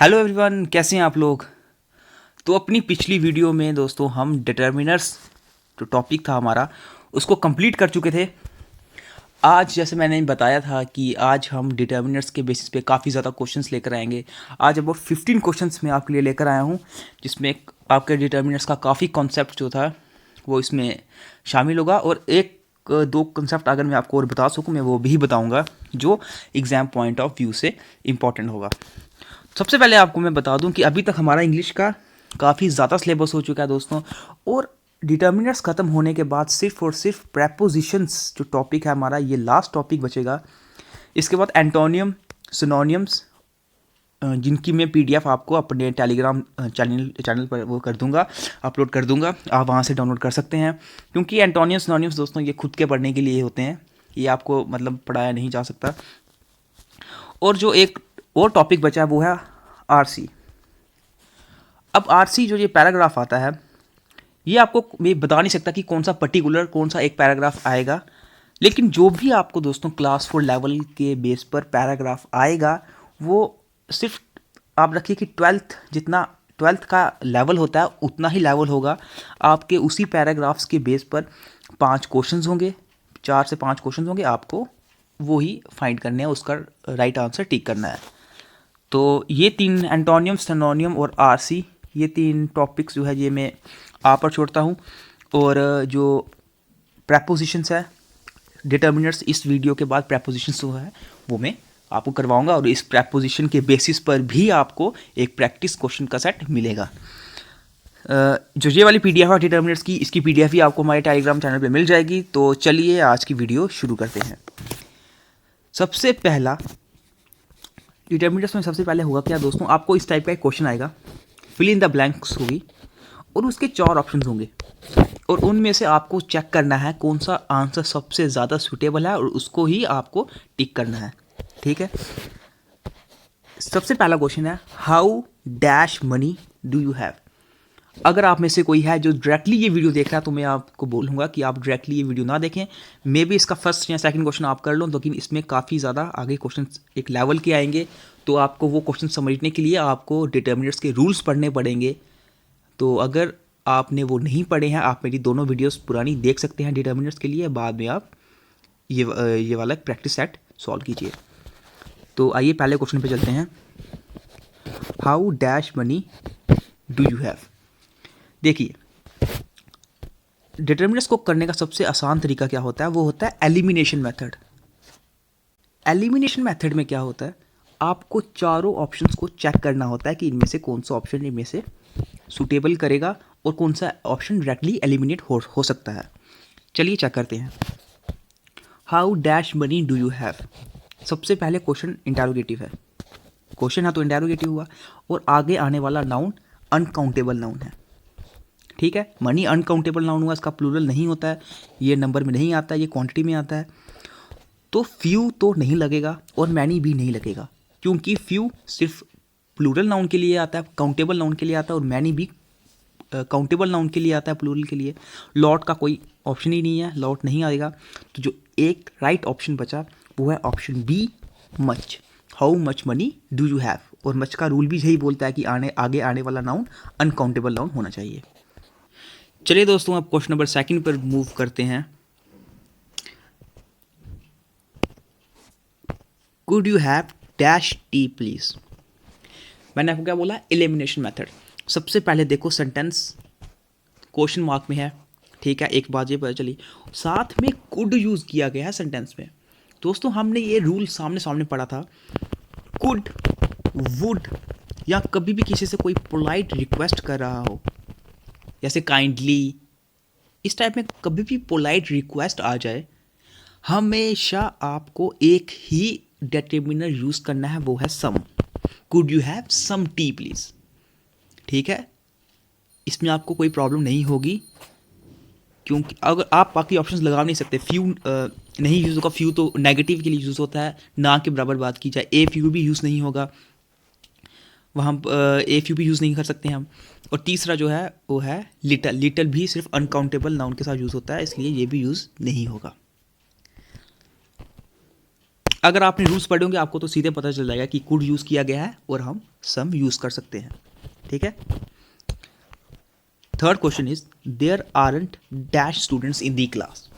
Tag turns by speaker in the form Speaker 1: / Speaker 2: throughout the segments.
Speaker 1: Hello everyone, कैसे हैं आप लोग। तो अपनी पिछली वीडियो में दोस्तों हम डिटर्मिनर्स जो टॉपिक था हमारा उसको कंप्लीट कर चुके थे। आज जैसे मैंने बताया था कि आज हम डिटर्मिनर्स के बेसिस पे काफ़ी ज़्यादा क्वेश्चंस लेकर आएंगे। आज अबाउट 15 क्वेश्चंस मैं आपके लिए लेकर आया हूँ, जिसमें आपके डिटर्मिनर्स का काफ़ी कॉन्सेप्ट जो था वो इसमें शामिल होगा। और एक दो कंसेप्ट अगर मैं आपको और बता सकूँ मैं वो भी बताऊँगा जो एग्ज़ाम पॉइंट ऑफ व्यू से इम्पॉर्टेंट होगा। सबसे पहले आपको मैं बता दूं कि अभी तक हमारा इंग्लिश का काफ़ी ज़्यादा सिलेबस हो चुका है दोस्तों, और डिटर्मिनर्स ख़त्म होने के बाद सिर्फ और सिर्फ प्रेपोजिशंस जो टॉपिक है हमारा, ये लास्ट टॉपिक बचेगा। इसके बाद एंटोनियम, सिनोनियम्स, जिनकी मैं पीडीएफ आपको अपने टेलीग्राम चैनल पर वो कर दूंगा, अपलोड कर दूंगा, आप वहाँ से डाउनलोड कर सकते हैं। क्योंकि एंटोनियम सिनोनियम्स दोस्तों ये खुद के पढ़ने के लिए होते हैं, ये आपको मतलब पढ़ाया नहीं जा सकता। और जो एक और टॉपिक बचा है वो है आरसी। अब आरसी जो ये पैराग्राफ आता है, ये आपको मैं बता नहीं सकता कि कौन सा पर्टिकुलर कौन सा एक पैराग्राफ आएगा, लेकिन जो भी आपको दोस्तों क्लास 4 लेवल के बेस पर पैराग्राफ आएगा वो सिर्फ आप रखिए कि ट्वेल्थ का लेवल होता है उतना ही लेवल होगा। आपके उसी पैराग्राफ्स के बेस पर 5 क्वेश्चंस होंगे, 4 से 5 क्वेश्चंस होंगे, आपको वो ही फाइंड करने हैं, उसका राइट आंसर टिक करना है। तो ये 3 एंटोनियम, सिनोनियम और आरसी, ये 3 टॉपिक्स जो है ये मैं आप पर छोड़ता हूँ। और जो प्रेपोजिशंस है, डिटर्मिनर्स, इस वीडियो के बाद प्रेपोजिशंस जो है वो मैं आपको करवाऊंगा, और इस प्रेपोजिशन के बेसिस पर भी आपको एक प्रैक्टिस क्वेश्चन का सेट मिलेगा। जो ये वाली पीडीएफ है डिटर्मिनर्स की, इसकी पीडीएफ भी आपको हमारे टेलीग्राम चैनल पे मिल जाएगी। तो चलिए आज की वीडियो शुरू करते हैं। सबसे पहला डिटर्मिनर्स में सबसे पहले होगा क्या दोस्तों, आपको इस टाइप का एक क्वेश्चन आएगा, फिल इन द ब्लैंक्स होगी और उसके 4 ऑप्शंस होंगे, और उनमें से आपको चेक करना है कौन सा आंसर सबसे ज़्यादा सूटेबल है और उसको ही आपको टिक करना है। ठीक है। सबसे पहला क्वेश्चन है, how dash money do you have. अगर आप में से कोई है जो डायरेक्टली ये वीडियो देख रहा है तो मैं आपको बोलूँगा कि आप डायरेक्टली ये वीडियो ना देखें, मे भी इसका फर्स्ट या सेकंड क्वेश्चन आप कर लो, लेकिन इसमें काफ़ी ज़्यादा आगे क्वेश्चन एक लेवल के आएंगे, तो आपको वो क्वेश्चन समझने के लिए आपको डिटर्मिनर्स के रूल्स पढ़ने पड़ेंगे। तो अगर आपने वो नहीं पढ़े हैं, आप मेरी दोनों वीडियोस पुरानी देख सकते हैं डिटर्मिनर्स के लिए, बाद में आप ये वाला प्रैक्टिस सेट सॉल्व कीजिए। तो आइए पहले क्वेश्चन पे चलते हैं, how dash money do you have. देखिए, डिटर्मिनर्स को करने का सबसे आसान तरीका क्या होता है, वो होता है एलिमिनेशन मेथड। एलिमिनेशन मेथड में क्या होता है, आपको चारों ऑप्शंस को चेक करना होता है कि इनमें से कौन सा ऑप्शन इनमें से सूटेबल करेगा और कौन सा ऑप्शन डायरेक्टली एलिमिनेट हो सकता है। चलिए चेक करते हैं। How dash money do you have, सबसे पहले क्वेश्चन इंटेरोगेटिव है, क्वेश्चन है तो इंटेरोगेटिव हुआ, और आगे आने वाला नाउन अनकाउंटेबल नाउन है। ठीक है, मनी अनकाउंटेबल नाउन हुआ, इसका प्लूरल नहीं होता है, ये नंबर में नहीं आता है, ये क्वांटिटी में आता है। तो फ्यू तो नहीं लगेगा और मैनी भी नहीं लगेगा, क्योंकि फ्यू सिर्फ प्लूरल नाउन के लिए आता है, काउंटेबल नाउन के लिए आता है, और मैनी भी काउंटेबल नाउन के लिए आता है, प्लूरल के लिए। लॉट का कोई ऑप्शन ही नहीं है, लॉट नहीं आएगा। तो जो एक राइट ऑप्शन बचा वो है option B, much. How much money do you have, और मच का रूल भी यही बोलता है कि आगे आने वाला नाउन अनकाउंटेबल नाउन होना चाहिए। चलिए दोस्तों, अब क्वेश्चन नंबर 2 पर मूव करते हैं। Could you have dash T please. मैंने आपको क्या बोला, एलिमिनेशन मेथड। सबसे पहले देखो सेंटेंस क्वेश्चन मार्क में है, ठीक है, एक बात ये पता चली, साथ में कुड यूज़ किया गया है सेंटेंस में। दोस्तों हमने ये रूल सामने सामने पढ़ा था, कुड, वुड, या कभी भी किसी से कोई पोलाइट रिक्वेस्ट कर रहा हो, जैसे काइंडली, इस टाइप में कभी भी पोलाइट रिक्वेस्ट आ जाए, हमेशा आपको एक ही डिटर्मिनर यूज़ करना है, वो है some. Could you have some tea please. ठीक है, इसमें आपको कोई प्रॉब्लम नहीं होगी, क्योंकि अगर आप बाकी ऑप्शंस लगा नहीं सकते, फ्यू नहीं यूज़ होगा, फ्यू तो नेगेटिव के लिए यूज़ होता है, ना के बराबर बात की जाए, ए फ्यू भी यूज़ नहीं होगा, वहाँ ए फ्यू भी यूज़ नहीं कर सकते हम। और तीसरा जो है वो है लिटल, लिटल भी सिर्फ अनकाउंटेबल नाउन के साथ यूज़ होता है, इसलिए ये भी यूज़ नहीं होगा। अगर आपने रूल्स पढ़े होंगे आपको तो सीधे पता चल जाएगा कि कुड यूज़ किया गया है और हम सम यूज़ कर सकते हैं। ठीक है। Third question is there aren't dash students in the class.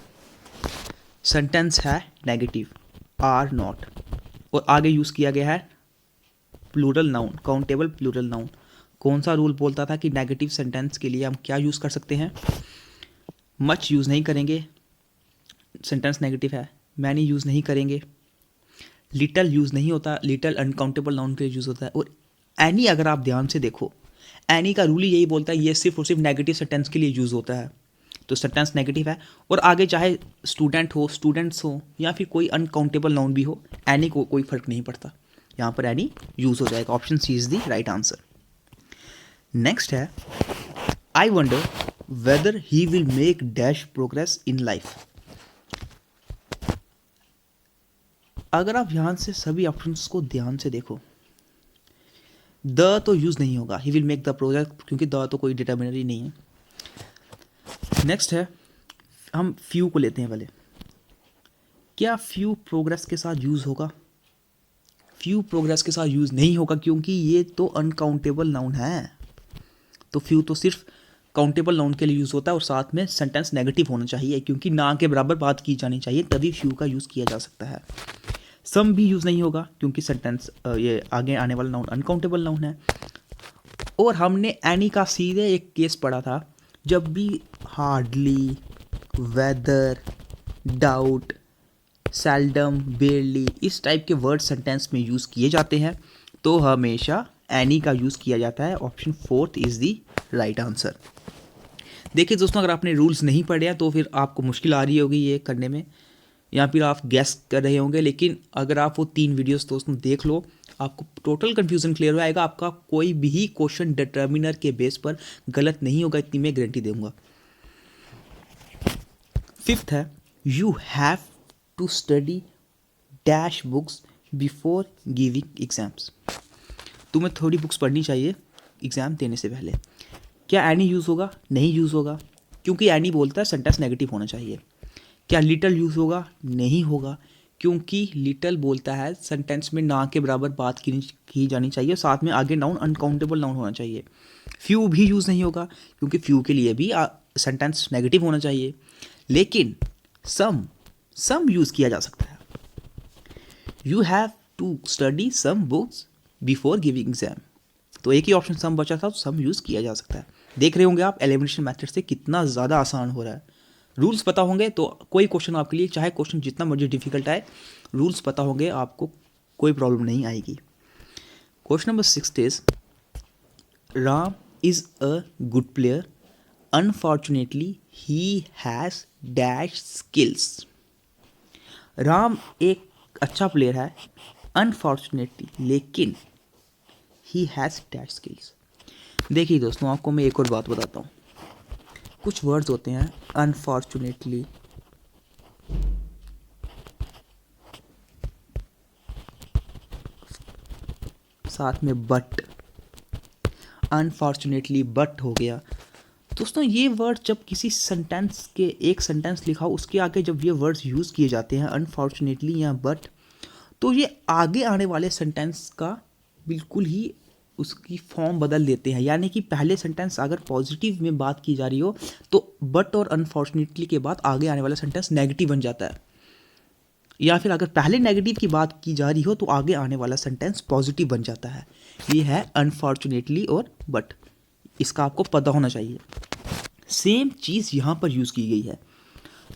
Speaker 1: Sentence है नेगेटिव, आर नॉट, और आगे यूज़ किया गया है plural noun, countable plural noun. कौन सा रूल बोलता था कि नेगेटिव सेंटेंस के लिए हम क्या यूज़ कर सकते हैं? मच यूज़ नहीं करेंगे, सेंटेंस नेगेटिव है। मैनी यूज़ नहीं करेंगे, लिटल यूज़ नहीं होता, लिटल अनकाउंटेबल नाउन के लिए यूज़ होता है। और एनी, अगर आप ध्यान से देखो, एनी का रूल ही यही बोलता है ये सिर्फ और सिर्फ नेगेटिव सेंटेंस के लिए यूज़ होता है, तो सेंटेंस नेगेटिव है। और आगे चाहे स्टूडेंट हो, स्टूडेंट्स हो, या फिर कोई अनकाउंटेबल नाउन भी हो, एनी को कोई फर्क नहीं पड़ता, यहाँ पर एनी यूज़ हो जाएगा। Option C is the right answer. Next है I wonder whether he will make dash progress in life. अगर आप ध्यान से सभी ऑप्शंस को ध्यान से देखो, द तो यूज़ नहीं होगा, ही विल मेक द प्रोग्रेस, क्योंकि द तो कोई डिटर्मिनर ही नहीं है। नेक्स्ट है, हम फ्यू को लेते हैं पहले। क्या फ्यू प्रोग्रेस के साथ यूज़ होगा? फ्यू प्रोग्रेस के साथ यूज़ नहीं होगा, क्योंकि ये तो अनकाउंटेबल नाउन है। तो फ्यू तो सिर्फ काउंटेबल नाउन के लिए यूज़ होता है, और साथ में सेंटेंस नेगेटिव होना चाहिए, क्योंकि ना के बराबर बात की जानी चाहिए, तभी फ्यू का यूज़ किया जा सकता है। सम भी यूज़ नहीं होगा, क्योंकि सेंटेंस ये आगे आने वाला नाउन अनकाउंटेबल नाउन है। और हमने एनी का सीधे एक केस पढ़ा था, जब भी hardly, whether, doubt, seldom, barely इस टाइप के वर्ड सेंटेंस में यूज़ किए जाते हैं, तो हमेशा एनी का यूज़ किया जाता है। Option fourth is the right answer. देखिए दोस्तों, अगर आपने रूल्स नहीं पढ़े हैं तो फिर आपको मुश्किल आ रही होगी ये करने में, या फिर आप गैस कर रहे होंगे, लेकिन अगर आप वो 3 वीडियोस दोस्तों देख लो, आपको टोटल कन्फ्यूज़न क्लियर हो जाएगा। आपका कोई भी क्वेश्चन डिटर्मिनर के बेस पर गलत नहीं होगा, इतनी मैं गारंटी दूंगा। फिफ्थ है you have to study dash books before giving exams. तुम्हें थोड़ी बुक्स पढ़नी चाहिए एग्ज़ाम देने से पहले। क्या एनी यूज़ होगा? नहीं यूज़ होगा, क्योंकि एनी बोलता है सेंटेंस नेगेटिव होना चाहिए। क्या लिटल यूज़ होगा? नहीं होगा, क्योंकि लिटल बोलता है सेंटेंस में ना के बराबर बात की जानी चाहिए, साथ में आगे नाउन अनकाउंटेबल नाउन होना चाहिए। फ्यू भी यूज़ नहीं होगा, क्योंकि फ्यू के लिए भी सेंटेंस नेगेटिव होना चाहिए। लेकिन सम यूज़ किया जा सकता है। You have to study some books before giving exam, तो एक ही ऑप्शन सम बचा था, तो सम यूज़ किया जा सकता है। देख रहे होंगे आप एलिमिनेशन मेथड से कितना ज़्यादा आसान हो रहा है। रूल्स पता होंगे तो कोई क्वेश्चन आपके लिए, चाहे क्वेश्चन जितना मर्जी डिफिकल्ट आए, रूल्स पता होंगे आपको कोई प्रॉब्लम नहीं आएगी। Question number 6 is Ram is a good player, unfortunately he has dash skills. Ram एक अच्छा प्लेयर है, अनफॉर्चुनेटली लेकिन ही हैज़ डैश स्किल्स। देखिए दोस्तों, आपको मैं एक और बात बताता हूँ। कुछ वर्ड्स होते हैं अनफॉर्चुनेटली, साथ में बट, अनफॉर्चुनेटली बट हो गया। दोस्तों ये वर्ड जब किसी सेंटेंस के, एक सेंटेंस लिखा हो उसके आगे जब ये वर्ड्स यूज़ किए जाते हैं अनफॉर्चुनेटली या बट, तो ये आगे आने वाले सेंटेंस का बिल्कुल ही उसकी फॉर्म बदल देते हैं। यानी कि पहले सेंटेंस अगर पॉजिटिव में बात की जा रही हो तो बट और अनफॉर्चुनेटली के बाद आगे आने वाला सेंटेंस नेगेटिव बन जाता है, या फिर अगर पहले नेगेटिव की बात की जा रही हो तो आगे आने वाला सेंटेंस पॉजिटिव बन जाता है। ये है अनफॉर्चुनेटली और बट, इसका आपको पता होना चाहिए। सेम चीज़ यहाँ पर यूज़ की गई है।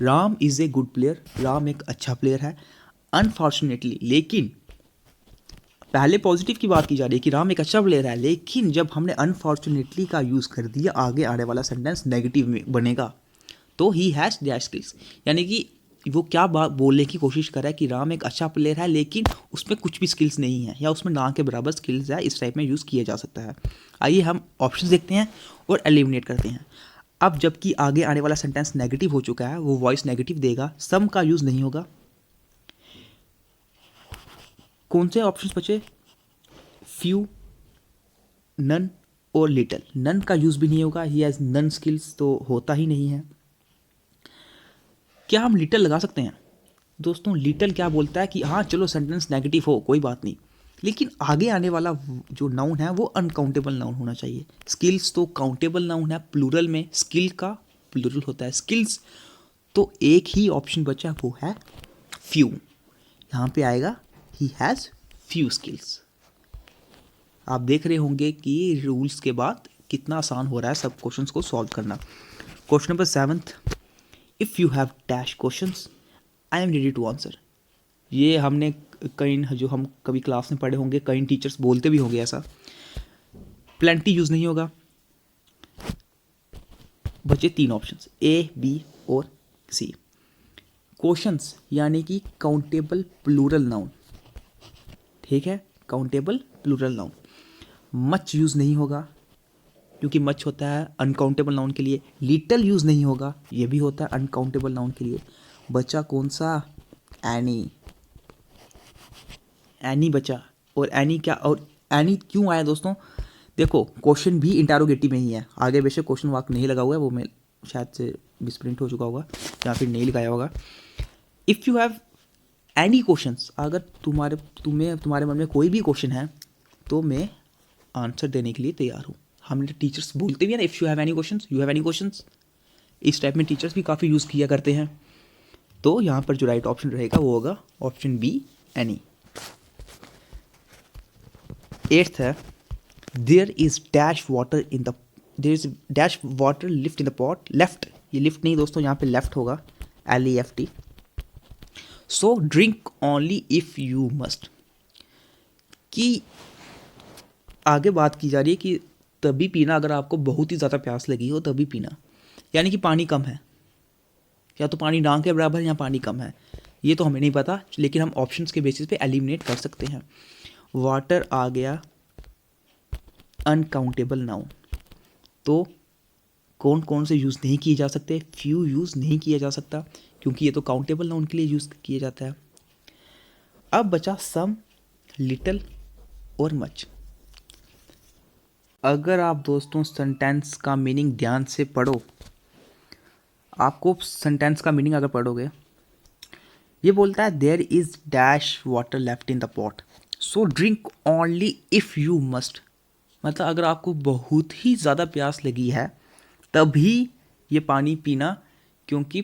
Speaker 1: Ram is a good player, Ram एक अच्छा प्लेयर है, अनफॉर्चुनेटली, लेकिन पहले पॉजिटिव की बात की जा रही है कि राम एक अच्छा प्लेयर है, लेकिन जब हमने अनफॉर्चुनेटली का यूज़ कर दिया आगे आने वाला सेंटेंस नेगेटिव में बनेगा, तो ही हैज़ डैश स्किल्स। यानी कि वो क्या बात बोलने की कोशिश कर रहा है कि राम एक अच्छा प्लेयर है लेकिन उसमें कुछ भी स्किल्स नहीं है, या उसमें ना के बराबर स्किल्स है, इस टाइप में यूज़ किया जा सकता है। आइए हम ऑप्शन देखते हैं और एलिमिनेट करते हैं। अब जबकि आगे आने वाला सेंटेंस नेगेटिव हो चुका है, वो वॉइस नेगेटिव देगा, सम का यूज़ नहीं होगा। कौन से ऑप्शंस बचे? फ्यू, नन और लिटल। नन का यूज़ भी नहीं होगा, ही हैज़ नन स्किल्स तो होता ही नहीं है। क्या हम लिटल लगा सकते हैं? दोस्तों लिटल क्या बोलता है कि हाँ चलो सेंटेंस नेगेटिव हो कोई बात नहीं, लेकिन आगे आने वाला जो नाउन है वो अनकाउंटेबल नाउन होना चाहिए। स्किल्स तो काउंटेबल नाउन है, प्लूरल में स्किल का प्लूरल होता है स्किल्स, तो एक ही ऑप्शन बचा वो है फ्यू। यहाँ पे आएगा ही हैज़ फ्यू स्किल्स। आप देख रहे होंगे कि रूल्स के बाद कितना आसान हो रहा है सब क्वेश्चंस को सॉल्व करना। Question number 7, if you have dash questions I am ready to answer. ये हमने कई जो हम कभी क्लास में पढ़े होंगे, कई टीचर्स बोलते भी होंगे ऐसा। प्लेंटी यूज़ नहीं होगा। बचे 3 ऑप्शंस ए, बी और सी। क्वेश्चंस यानी कि काउंटेबल प्लूरल नाउन, ठीक है, countable plural noun. Much use नहीं होगा क्योंकि मच होता है अनकाउंटेबल नाउन के लिए। लिटल यूज़ नहीं होगा, ये भी होता है अनकाउंटेबल नाउन के लिए। बचा कौन सा? एनी। एनी बचा। और एनी क्या, और एनी क्यों आया दोस्तों? देखो क्वेश्चन भी इंटरोगेटिव में ही है, आगे बेशक क्वेश्चन मार्क नहीं लगा हुआ है, वो मैं शायद से मिसप्रिंट हो चुका होगा या फिर नहीं लगाया होगा। If you have any questions, अगर तुम्हारे मन में कोई भी क्वेश्चन है तो मैं आंसर देने के लिए तैयार हूँ। हमने टीचर्स बोलते भी हैं ना, if you have any questions, you have any questions, इस टाइप में टीचर्स भी काफ़ी यूज़ किया करते हैं। तो यहाँ पर जो राइट ऑप्शन रहेगा वो होगा ऑप्शन बी, एनी। 8th है, there is dash water in the, there is dash water lift in the pot. Left, ये लिफ्ट नहीं दोस्तों, यहाँ पे लेफ्ट होगा, LEFT। So drink only if you must. कि आगे बात की जा रही है कि तभी पीना अगर आपको बहुत ही ज़्यादा प्यास लगी हो तभी पीना, यानी कि पानी कम है, या तो पानी ना के बराबर या पानी कम है, ये तो हमें नहीं पता, लेकिन हम ऑप्शंस के बेसिस पे एलिमिनेट कर सकते हैं। वाटर आ गया अनकाउंटेबल नाउन, तो कौन कौन से यूज़ नहीं किए जा सकते? फ्यू यूज़ नहीं किया जा सकता क्योंकि ये तो काउंटेबल नाउन के लिए यूज़ किया जाता है। अब बचा सम, लिटल और मच। अगर आप दोस्तों सेंटेंस का मीनिंग ध्यान से पढ़ो, आपको सेंटेंस का मीनिंग अगर पढ़ोगे, ये बोलता है there is dash water left in the pot, so drink only if you must. मतलब अगर आपको बहुत ही ज़्यादा प्यास लगी है तभी ये पानी पीना, क्योंकि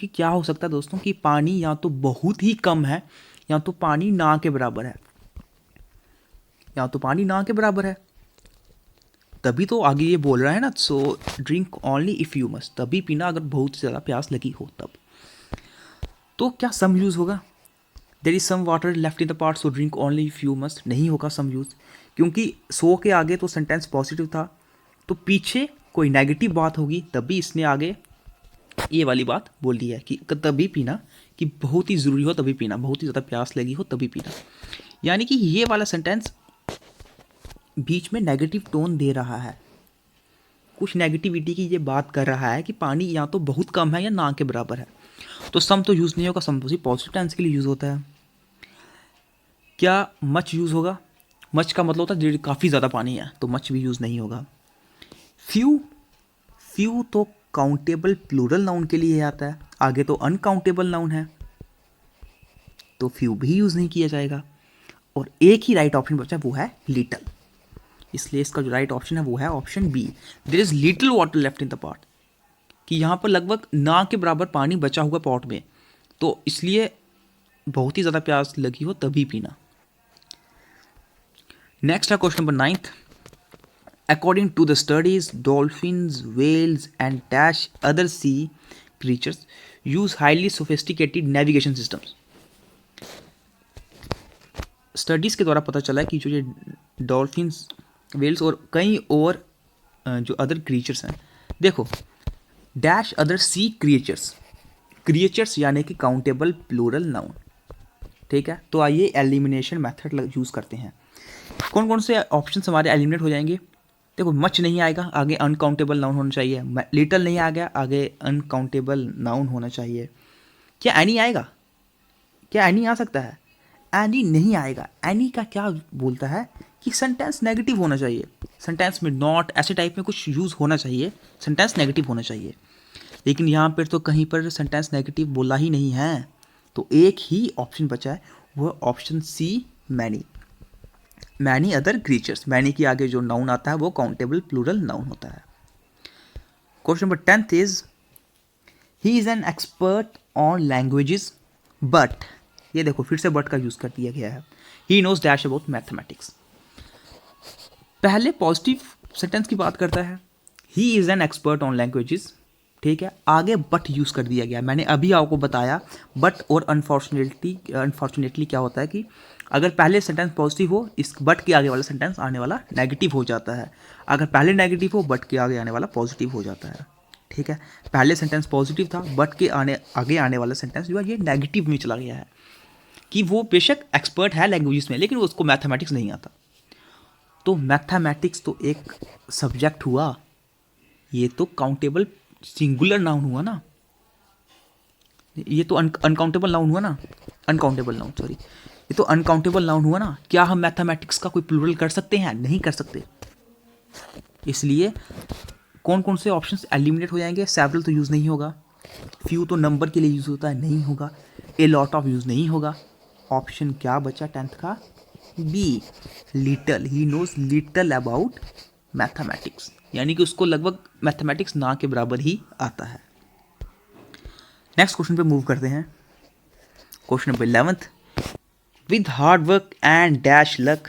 Speaker 1: क्या हो सकता है दोस्तों कि पानी या तो बहुत ही कम है या तो पानी ना के बराबर है, तभी तो आगे ये बोल रहा है ना, so drink only if you must, तभी पीना अगर बहुत ज़्यादा प्यास लगी हो तब। तो क्या सम यूज़ होगा? There is some water left in the pot so drink only if you must, नहीं होगा सम यूज़, क्योंकि सो के आगे तो सेंटेंस पॉजिटिव था, तो पीछे कोई नेगेटिव बात होगी तभी इसने आगे ये वाली बात बोल दी है कि तभी पीना, कि बहुत ही ज़रूरी हो तभी पीना, बहुत ही ज़्यादा प्यास लगी हो तभी पीना। यानी कि ये वाला सेंटेंस बीच में नेगेटिव टोन दे रहा है, कुछ नेगेटिविटी की ये बात कर रहा है कि पानी या तो बहुत कम है या ना के बराबर है। तो सम तो यूज़ नहीं होगा, सम तो पॉजिटिव टेंस के लिए यूज़ होता है। क्या मच यूज़ होगा? मच का मतलब होता है काफ़ी ज़्यादा पानी है, तो मच भी यूज़ नहीं होगा। फ्यू तो काउंटेबल प्लूरल नाउन के लिए आता है, आगे तो अनकाउंटेबल नाउन है, तो फ्यू भी यूज़ नहीं किया जाएगा। और एक ही राइट ऑप्शन बचा, वो है लिटल, इसलिए इसका जो राइट ऑप्शन है वो है option B, there is little water left in the pot, कि यहाँ पर लगभग ना के बराबर पानी बचा हुआ पॉट में, तो इसलिए बहुत ही ज़्यादा प्यास लगी हो तभी पीना। नेक्स्ट है question number 9th, according to the studies dolphins, whales and dash other sea creatures use highly sophisticated navigation systems. Studies के द्वारा पता चला है कि जो ये डॉल्फिन्स, वेल्स और कई और जो अदर क्रीचर्स हैं, देखो डैश अदर सी क्रिएचर्स यानी कि काउंटेबल प्लूरल नाउन, ठीक है। तो आइए एलिमिनेशन मेथड यूज़ करते हैं। कौन कौन से ऑप्शन हमारे एलिमिनेट हो जाएंगे? देखो मच नहीं आएगा, आगे अनकाउंटेबल नाउन होना चाहिए। लिटल नहीं आ गया, आगे अनकाउंटेबल नाउन होना चाहिए। क्या एनी आएगा? क्या एनी आ सकता है? एनी नहीं आएगा। एनी का क्या बोलता है कि सेंटेंस नेगेटिव होना चाहिए, सेंटेंस में नॉट ऐसे टाइप में कुछ यूज़ होना चाहिए, सेंटेंस नेगेटिव होना चाहिए। लेकिन यहाँ पर तो कहीं पर सेंटेंस नेगेटिव बोला ही नहीं है, तो एक ही ऑप्शन बचा है, वह option C, many. Many other creatures, many के आगे जो नाउन आता है वो काउंटेबल प्लूरल नाउन होता है। Question number 10th is he is an expert on languages but, ये देखो फिर से बट का यूज कर दिया गया है, he knows dash about mathematics. पहले पॉजिटिव सेंटेंस की बात करता है, he is an expert on languages, ठीक है, आगे बट यूज कर दिया गया। मैंने अभी आपको बताया बट और अनफॉर्चुनेटली क्या होता है कि अगर पहले सेंटेंस पॉजिटिव हो, इस बट के आगे वाला सेंटेंस आने वाला नेगेटिव हो जाता है। अगर पहले नेगेटिव हो, बट के आगे आने वाला पॉजिटिव हो जाता है, ठीक है। पहले सेंटेंस पॉजिटिव था, बट के आगे आने वाला सेंटेंस जो है ये नेगेटिव में चला गया है, कि वो बेशक एक्सपर्ट है लैंग्वेजेस में लेकिन उसको मैथमेटिक्स नहीं आता। तो मैथमेटिक्स तो एक सब्जेक्ट हुआ, ये तो काउंटेबल सिंगुलर नाउन हुआ ना, ये तो अनकाउंटेबल नाउन हुआ ना, अनकाउंटेबल नाउन सॉरी, ये तो अनकाउंटेबल नाउन हुआ ना। क्या हम मैथमेटिक्स का कोई प्लूरल कर सकते हैं? नहीं कर सकते। इसलिए कौन कौन से ऑप्शंस एलिमिनेट हो जाएंगे? सेवरल तो यूज़ नहीं होगा, फ्यू तो नंबर के लिए यूज़ होता है, नहीं होगा, ए लॉट ऑफ यूज़ नहीं होगा। ऑप्शन क्या बचा 10th का? B, little, he knows little about mathematics, यानी कि उसको लगभग मैथमेटिक्स ना के बराबर ही आता है। नेक्स्ट क्वेश्चन पे मूव करते हैं। Question number 11th, with hard work and dash luck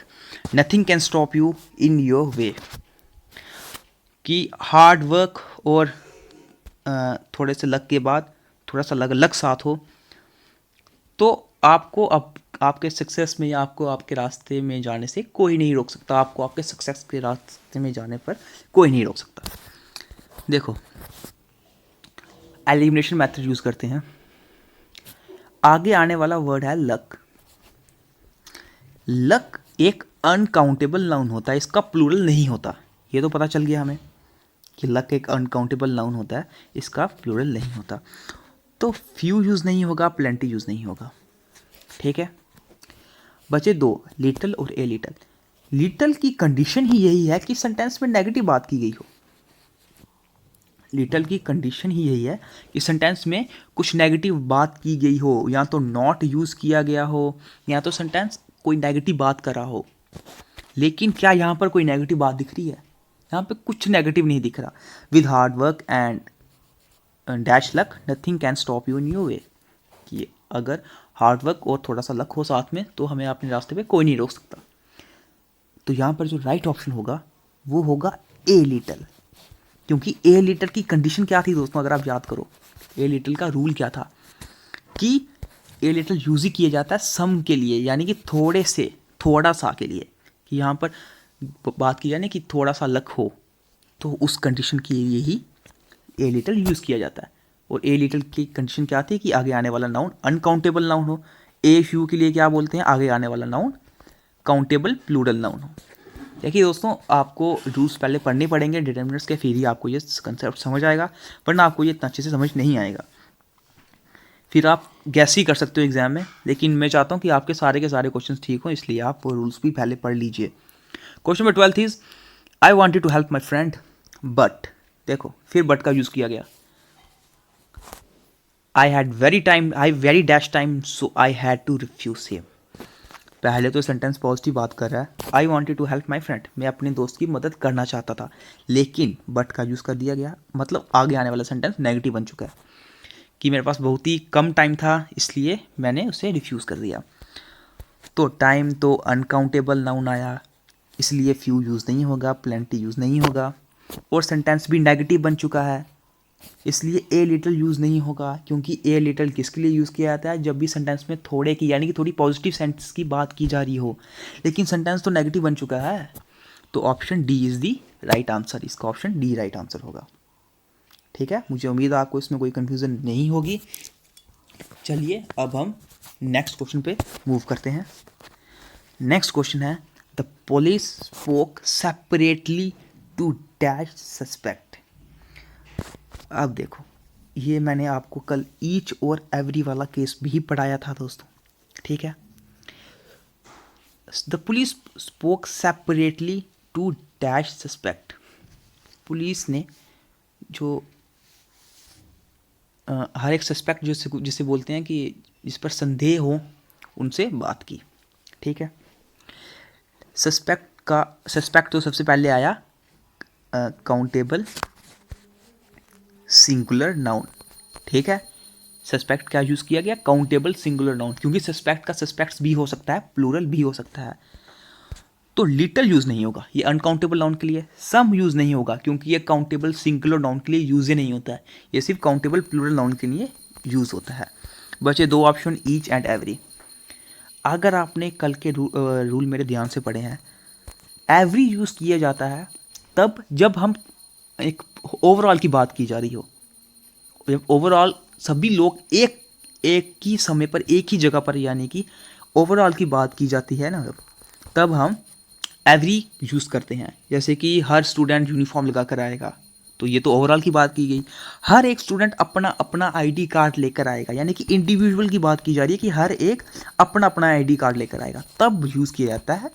Speaker 1: nothing can stop you in your way. कि हार्ड वर्क और थोड़े से लक के बाद थोड़ा सा लक साथ हो तो आपको आपके सक्सेस में या आपको आपके रास्ते में जाने से कोई नहीं रोक सकता, आपको आपके सक्सेस के रास्ते में जाने पर कोई नहीं रोक सकता। देखो एलिमिनेशन मेथड यूज़ करते हैं। आगे आने वाला वर्ड है लक। लक एक अनकाउंटेबल नाउन होता है, इसका प्लूरल नहीं होता, ये तो पता चल गया हमें कि लक एक अनकाउंटेबल नाउन होता है, इसका प्लूरल नहीं होता। तो फ्यू यूज़ नहीं होगा, प्लेंटी यूज़ नहीं होगा, ठीक है। बचे दो, लिटल और ए लिटल। लिटल की कंडीशन ही यही है कि सेंटेंस में नेगेटिव बात की गई हो। लिटल की कंडीशन ही यही है कि सेंटेंस में कुछ नेगेटिव बात की गई हो, या तो नॉट यूज़ किया गया हो, या तो सेंटेंस कोई नेगेटिव बात कर रहा हो। लेकिन क्या यहाँ पर कोई नेगेटिव बात दिख रही है? यहाँ पे कुछ नेगेटिव नहीं दिख रहा। With hard work and dash luck nothing can stop you in your way, कि अगर हार्ड वर्क और थोड़ा सा लक हो साथ में तो हमें अपने रास्ते पे कोई नहीं रोक सकता। तो यहाँ पर जो राइट ऑप्शन होगा वो होगा ए लिटल, क्योंकि ए लिटल की कंडीशन क्या थी दोस्तों? अगर आप याद करो, ए लिटल का रूल क्या था कि ए लिटल यूज ही किया जाता है सम के लिए, यानी कि थोड़े से, थोड़ा सा के लिए, कि यहाँ पर बात की जाए ना कि थोड़ा सा लक हो, तो उस कंडीशन के लिए ही ए लिटल यूज़ किया जाता है। और ए लिटल की कंडीशन क्या थी कि आगे आने वाला नाउन अनकाउंटेबल नाउन हो। ए फ्यू के लिए क्या बोलते हैं? आगे आने वाला नाउन काउंटेबल प्लूरल नाउन हो। देखिए दोस्तों, आपको रूल्स पहले पढ़ने पड़ेंगे डिटर्मिनर्स के, फिर ही आपको ये कंसेप्ट समझ आएगा, वरना आपको ये इतना अच्छे से समझ नहीं आएगा। फिर आप गैस ही कर सकते हो एग्जाम में, लेकिन मैं चाहता हूँ कि आपके सारे के सारे क्वेश्चंस ठीक हों, इसलिए आप रूल्स भी पहले पढ़ लीजिए। Question number 12 is I wanted to help my friend but, देखो फिर बट का यूज़ किया गया। I very dash time so I had to refuse him. पहले तो सेंटेंस पॉजिटिव बात कर रहा है, I wanted to help my friend, मैं अपने दोस्त की मदद करना चाहता था, लेकिन बट का यूज़ कर दिया गया, मतलब आगे आने वाला सेंटेंस नेगेटिव बन चुका है कि मेरे पास बहुत ही कम टाइम था इसलिए मैंने उसे रिफ्यूज़ कर दिया। तो टाइम तो अनकाउंटेबल नाउन आया, इसलिए फ्यू यूज़ नहीं होगा, प्लेंटी यूज़ नहीं होगा, और सेंटेंस भी नेगेटिव बन चुका है, इसलिए ए लिटल यूज़ नहीं होगा, क्योंकि ए लिटल किसके लिए यूज़ किया जाता है? जब भी सेंटेंस में थोड़े की यानी कि थोड़ी पॉजिटिव सेंस की बात की जा रही हो, लेकिन सेंटेंस तो नेगेटिव बन चुका है। तो option D is the right answer, इसका ऑप्शन डी राइट आंसर होगा। ठीक है, मुझे उम्मीद है आपको इसमें कोई कन्फ्यूज़न नहीं होगी। चलिए अब हम नेक्स्ट क्वेश्चन पे मूव करते हैं। नेक्स्ट क्वेश्चन है the police spoke separately to dash suspect. अब देखो, ये मैंने आपको कल ईच और एवरी वाला केस भी पढ़ाया था दोस्तों, ठीक है। The police spoke separately to dash suspect. Police ने जो हर एक सस्पेक्ट जिसे बोलते हैं कि जिस पर संदेह हो उनसे बात की। ठीक है, सस्पेक्ट तो सबसे पहले आया काउंटेबल सिंगुलर नाउन। ठीक है, सस्पेक्ट क्या यूज़ किया गया, काउंटेबल सिंगुलर नाउन, क्योंकि सस्पेक्ट का सस्पेक्ट्स भी हो सकता है, प्लूरल भी हो सकता है। तो लिटल यूज़ नहीं होगा ये अनकाउंटेबल नाउन के लिए। सम यूज़ नहीं होगा क्योंकि ये काउंटेबल सिंगुलर नाउन के लिए यूज़ ही नहीं होता है, ये सिर्फ काउंटेबल प्लूरल नाउन के लिए यूज़ होता है। बचे दो ऑप्शन, ईच एंड एवरी। अगर आपने कल के रूल मेरे ध्यान से पढ़े हैं, एवरी यूज़ किया जाता है तब जब हम एक ओवरऑल की बात की जा रही हो, जब ओवरऑल सभी लोग एक एक ही समय पर एक ही जगह पर, यानी कि ओवरऑल की बात की जाती है ना, तब हम एवरी यूज़ करते हैं। जैसे कि हर स्टूडेंट यूनिफॉर्म लगा कर आएगा, तो ये तो ओवरऑल की बात की गई। हर एक स्टूडेंट अपना अपना आईडी कार्ड लेकर आएगा, यानी कि इंडिविजुअल की बात की जा रही है कि हर एक अपना अपना आईडी कार्ड लेकर आएगा, तब यूज़ किया जाता है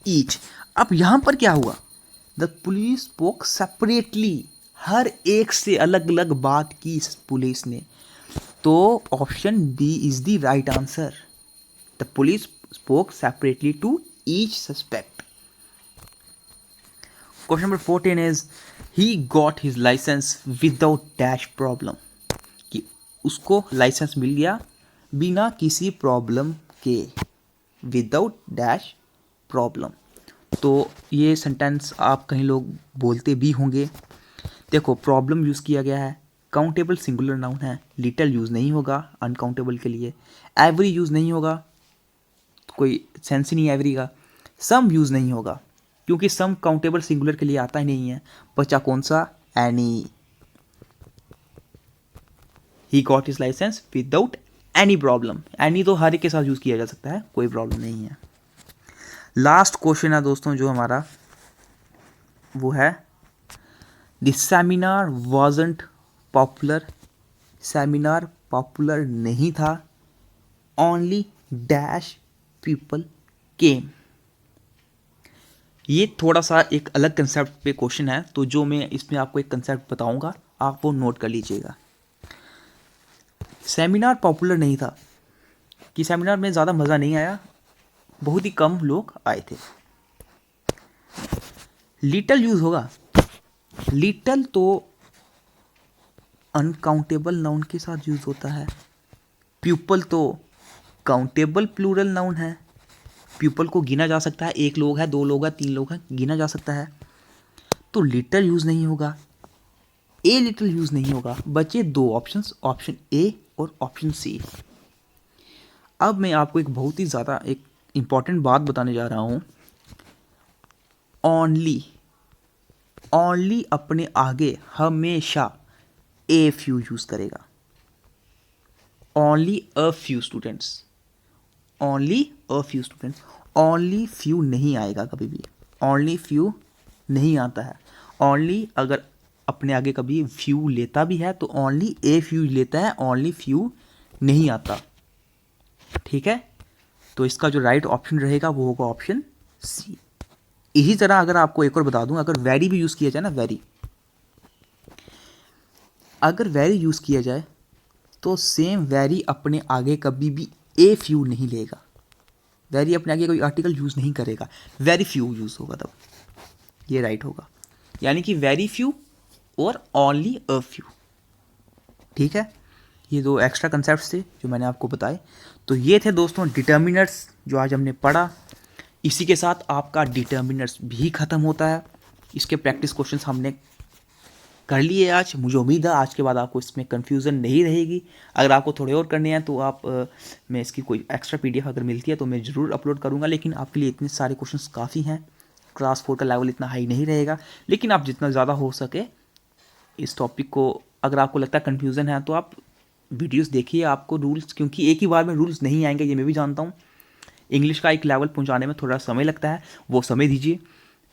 Speaker 1: ईच। अब यहाँ पर क्या हुआ, द पुलिस स्पोक सेपरेटली, हर एक से अलग अलग बात की पुलिस ने, तो option B is the right answer. The police spoke separately to each suspect. Question number 14 is he got his licence without dash problem, कि उसको लाइसेंस मिल गया बिना किसी प्रॉब्लम के, विदाउट डैश प्रॉब्लम। तो ये सेंटेंस आप कहीं लोग बोलते भी होंगे। देखो, प्रॉब्लम यूज़ किया गया है, काउंटेबल सिंगुलर नाउन है, लिटल यूज़ नहीं होगा अनकाउंटेबल के लिए, एवरी यूज़ नहीं होगा, तो कोई सेंस ही नहीं एवरी का, सम यूज़ नहीं होगा क्योंकि सम काउंटेबल सिंगुलर के लिए आता ही नहीं है। बचा कौन सा, any. He got his licence without any problem, any तो हर एक के साथ यूज़ किया जा सकता है, कोई प्रॉब्लम नहीं है। लास्ट क्वेश्चन है दोस्तों जो हमारा, वो है the seminar wasn't popular, seminar popular नहीं था, ओनली डैश पीपल केम। ये थोड़ा सा एक अलग कंसेप्ट पे क्वेश्चन है, तो जो मैं इसमें आपको एक कंसेप्ट बताऊंगा, आप वो नोट कर लीजिएगा। सेमिनार पॉपुलर नहीं था कि सेमिनार में ज़्यादा मज़ा नहीं आया, बहुत ही कम लोग आए थे। लिटल यूज़ होगा, लिटल तो अनकाउंटेबल नाउन के साथ यूज़ होता है, प्यूपल तो काउंटेबल प्लूरल नाउन है, प्यूपल को गिना जा सकता है, एक लोग है, दो लोग है, तीन लोग हैं, गिना जा सकता है, तो लिटल यूज़ नहीं होगा, ए लिटल यूज़ नहीं होगा। बचे दो ऑप्शंस, ऑप्शन ए और ऑप्शन सी। अब मैं आपको एक बहुत ही ज़्यादा एक इम्पॉर्टेंट बात बताने जा रहा हूँ। ओनली, ओनली अपने आगे हमेशा ए फ्यू यूज़ करेगा, only a few students, only a few students, only few नहीं आएगा कभी भी, ओनली फ्यू नहीं आता है। ओनली अगर अपने आगे कभी फ्यू लेता भी है तो ओनली ए फ्यू लेता है, ओनली फ्यू नहीं आता। ठीक है, तो इसका जो राइट ऑप्शन रहेगा वो होगा ऑप्शन सी। इसी तरह अगर आपको एक और बता दूं, अगर वेरी भी यूज़ किया जाए ना, वेरी, अगर वेरी यूज़ किया जाए तो सेम वेरी अपने आगे कभी भी ए फ्यू नहीं लेगा, वेरी अपने आगे कोई आर्टिकल यूज़ नहीं करेगा, वेरी फ्यू यूज़ होगा, तब ये राइट होगा, यानी कि वेरी फ्यू और ओनली अ फ्यू। ठीक है, ये दो एक्स्ट्रा कंसेप्ट्स थे जो मैंने आपको बताए। तो ये थे दोस्तों डिटर्मिनर्स जो आज हमने पढ़ा। इसी के साथ आपका डिटर्मिनर्स भी ख़त्म होता है। इसके प्रैक्टिस क्वेश्चंस हमने कर लिए आज। मुझे उम्मीद है आज के बाद आपको इसमें कन्फ्यूज़न नहीं रहेगी। अगर आपको थोड़े और करने हैं तो आप मैं इसकी कोई एक्स्ट्रा PDF अगर मिलती है तो मैं ज़रूर अपलोड करूँगा, लेकिन आपके लिए इतने सारे क्वेश्चंस काफ़ी हैं। क्लास 4 का लेवल इतना हाई नहीं रहेगा, लेकिन आप जितना ज़्यादा हो सके इस टॉपिक को, अगर आपको लगता है कन्फ्यूज़न है तो आप वीडियोस देखिए। आपको रूल्स, क्योंकि एक ही बार में रूल्स नहीं आएंगे, ये मैं भी जानता हूँ। इंग्लिश का एक लेवल पहुँचाने में थोड़ा समय लगता है, वो समय दीजिए।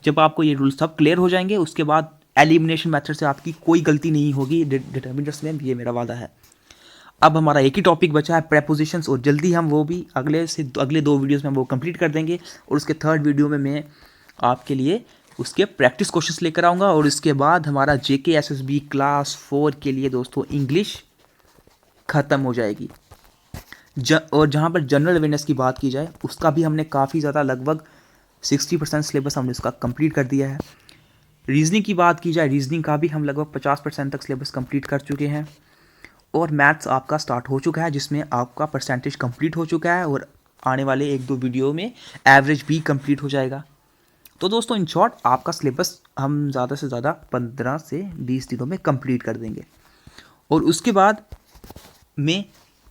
Speaker 1: जब आपको ये रूल्स सब क्लियर हो जाएंगे उसके बाद एलिमिनेशन मेथड से आपकी कोई गलती नहीं होगी डिटर्मिनर्स में, ये मेरा वादा है। अब हमारा एक ही टॉपिक बचा है, प्रेपोजिशंस, और जल्दी हम वो भी अगले 2 वीडियोस में हम वो कंप्लीट कर देंगे, और उसके 3rd वीडियो में मैं आपके लिए उसके प्रैक्टिस क्वेश्चंस लेकर आऊँगा। और इसके बाद हमारा JK SSB क्लास 4 के लिए दोस्तों इंग्लिश ख़त्म हो जाएगी। और जहाँ पर जनरल अवेयरनेस की बात की जाए, उसका भी हमने काफ़ी ज़्यादा, लगभग 60% सिलेबस हमने उसका कंप्लीट कर दिया है। रीजनिंग की बात की जाए, रीजनिंग का भी हम लगभग 50% तक सिलेबस कंप्लीट कर चुके हैं। और मैथ्स आपका स्टार्ट हो चुका है, जिसमें आपका परसेंटेज कंप्लीट हो चुका है, और आने वाले 1-2 वीडियो में एवरेज भी कंप्लीट हो जाएगा। तो दोस्तों, इन शॉर्ट आपका सिलेबस हम ज़्यादा से ज़्यादा 15 से 20 दिनों में कंप्लीट कर देंगे। और उसके बाद में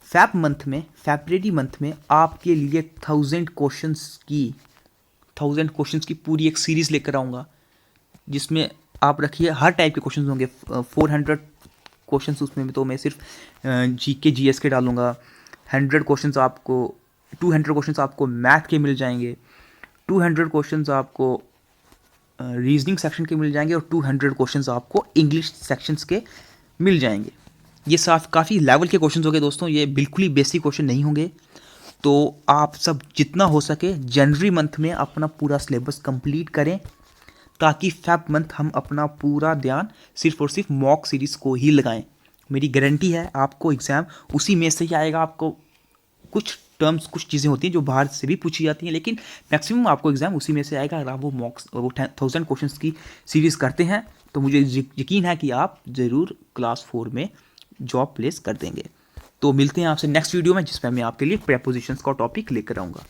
Speaker 1: फरवरी मंथ में आपके लिए 1000 क्वेश्चंस की पूरी एक सीरीज़ लेकर आऊँगा, जिसमें आप रखिए हर टाइप के क्वेश्चंस होंगे। 400 क्वेश्चंस उसमें तो मैं सिर्फ जीके जीएस के डालूंगा। 100 क्वेश्चंस आपको 200 क्वेश्चंस आपको मैथ के मिल जाएंगे, 200 क्वेश्चंस आपको रीजनिंग सेक्शन के मिल जाएंगे, और 200 क्वेश्चंस आपको इंग्लिश सेक्शंस के मिल जाएंगे। ये साफ काफ़ी लेवल के क्वेश्चंस होंगे दोस्तों, ये बिल्कुल ही बेसिक क्वेश्चन नहीं होंगे। तो आप सब जितना हो सके जनवरी मंथ में अपना पूरा सिलेबस कंप्लीट करें, ताकि फेब मंथ हम अपना पूरा ध्यान सिर्फ और सिर्फ मॉक सीरीज़ को ही लगाएं। मेरी गारंटी है आपको एग्ज़ाम उसी में से ही आएगा। आपको कुछ टर्म्स, कुछ चीज़ें होती हैं जो बाहर से भी पूछी जाती हैं, लेकिन मैक्सिमम आपको एग्ज़ाम उसी में से आएगा। अगर आप वो 1000 क्वेश्चंस की सीरीज़ करते हैं, तो मुझे यकीन है कि आप ज़रूर क्लास 4 में जॉब प्लेस कर देंगे। तो मिलते हैं आपसे नेक्स्ट वीडियो में, जिसमें मैं आपके लिए प्रेपोजिशंस का टॉपिक लेकर आऊँगा।